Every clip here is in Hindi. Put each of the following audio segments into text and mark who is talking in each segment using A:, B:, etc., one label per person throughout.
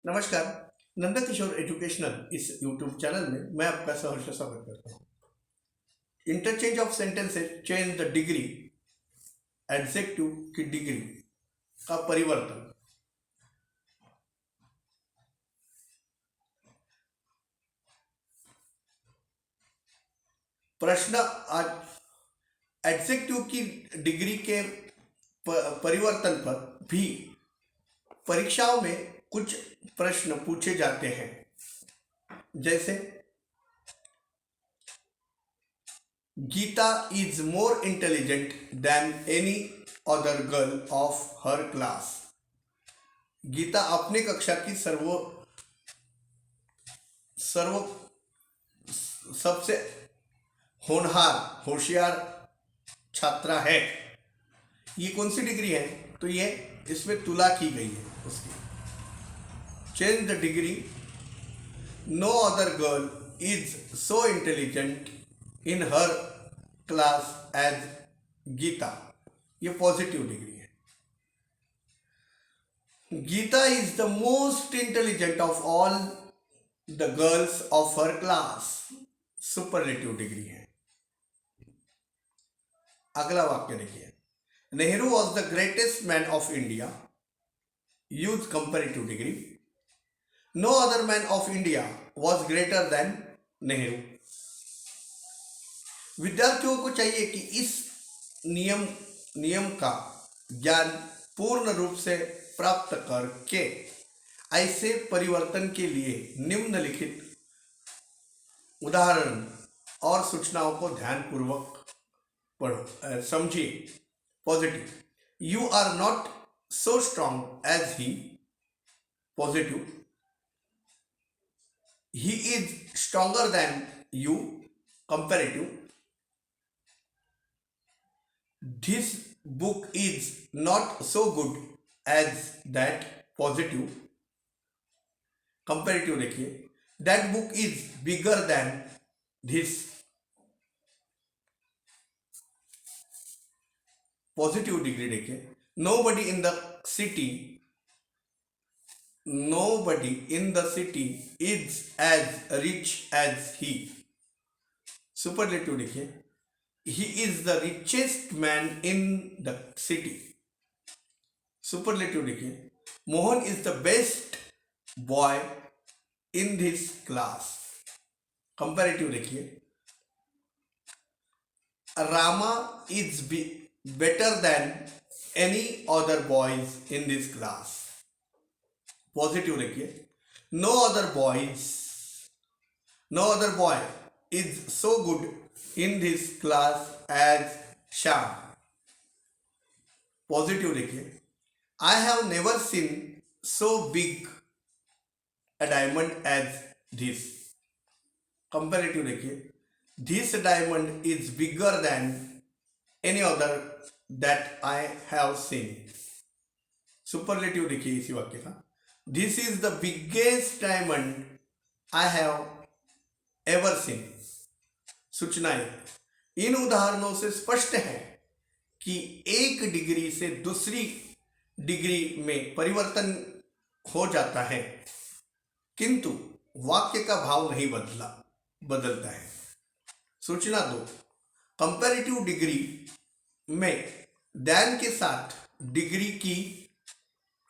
A: नमस्कार। नंदा किशोर एजुकेशनल इस यूट्यूब चैनल में मैं आपका सहर्ष स्वागत करता हूँ। Interchange of sentences, change the degree, adjective की डिग्री का परिवर्तन। प्रश्न आज एडजेक्टिव की डिग्री के परिवर्तन पर भी परीक्षाओं में कुछ प्रश्न पूछे जाते हैं, जैसे Geeta is more intelligent than any other girl of her class. Geeta अपनी कक्षा की सर्व सबसे होशियार छात्रा है। ये कौन सी डिग्री है? तो ये इसमें तुला की गई है उसकी। Change the degree, no other girl is so intelligent in her class as Geeta. ये पॉजिटिव डिग्री है। Geeta is the most intelligent of all the girls of her class. Superlative degree है। अगला वाक्य देखिए, Nehru was the greatest man of India. Use comparative degree, no other man of India was greater than Nehru. विद्यार्थियों को चाहिए कि इस नियम का ज्ञान पूर्ण रूप से प्राप्त करके ऐसे परिवर्तन के लिए निम्नलिखित उदाहरण और सूचनाओं को ध्यानपूर्वक पढ़ो, समझिए। Positive, you are not so strong as he. Positive, he is stronger than you. Comparative, this book is not so good as that. Positive, comparative देखिए, that book is bigger than this. Positive degree देखिए, nobody in the city is as rich as he. Superlative देखिए, he is the richest man in the city। Superlative देखिए, Mohan is the best boy in this class. Comparative देखिए, Rama is better than any other boys in this class. Positive देखिए, no other boy is so good in this class as Sham। Positive देखिए, I have never seen so big a diamond as this। Comparative देखिए, this diamond is bigger than any other that I have seen। Superlative देखिए इसी वाक्य का, this is the biggest diamond I have ever seen। सूचनाएं, इन उदाहरणों से स्पष्ट है कि एक डिग्री से दूसरी डिग्री में परिवर्तन हो जाता है, किंतु वाक्य का भाव नहीं बदलता है। सूचना 2, कंपैरेटिव डिग्री में देन के साथ डिग्री की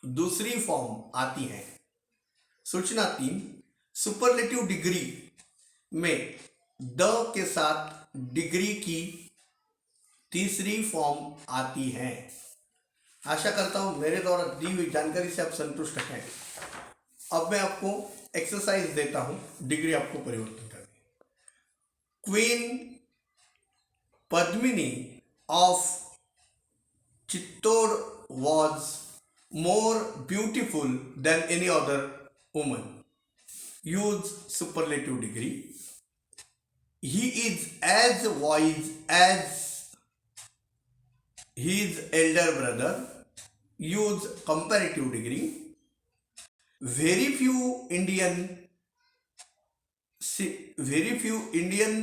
A: दूसरी फॉर्म आती है। सूचना 3, सुपरलेटिव डिग्री में द के साथ डिग्री की तीसरी फॉर्म आती है। आशा करता हूं मेरे द्वारा दी हुई जानकारी से आप संतुष्ट हैं। अब मैं आपको एक्सरसाइज देता हूं डिग्री आपको परिवर्तन करनी। Queen Padmini of Chittor was more beautiful than any other woman. Use superlative degree, he is as wise as his elder brother। use comparative degree, very few Indian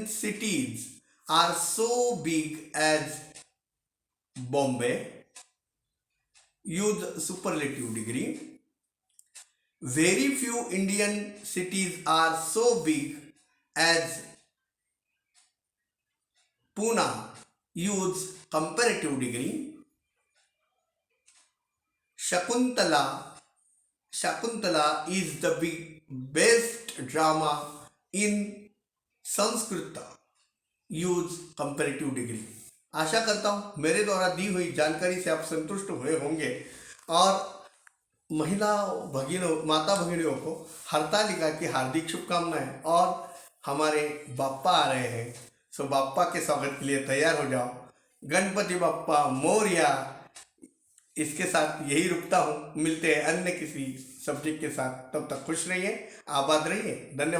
A: cities are so big as Bombay। use superlative degree, Very few Indian cities are so big as Pune. Use comparative degree. Shakuntala is the best drama in Sanskrit. Use comparative degree. आशा करता हूँ मेरे द्वारा दी हुई जानकारी से आप संतुष्ट हुए होंगे और महिला भगिनों माता भगिनियों को हरतालिका की हार्दिक शुभकामनाएं। और हमारे बाप्पा आ रहे हैं, सो बाप्पा के स्वागत के लिए तैयार हो जाओ। गणपति बाप्पा मोरया। इसके साथ यही रुकता हूँ, मिलते हैं अन्य किसी सब्जेक्ट के साथ। तब तक खुश रहिए, आबाद रहिए। धन्यवाद।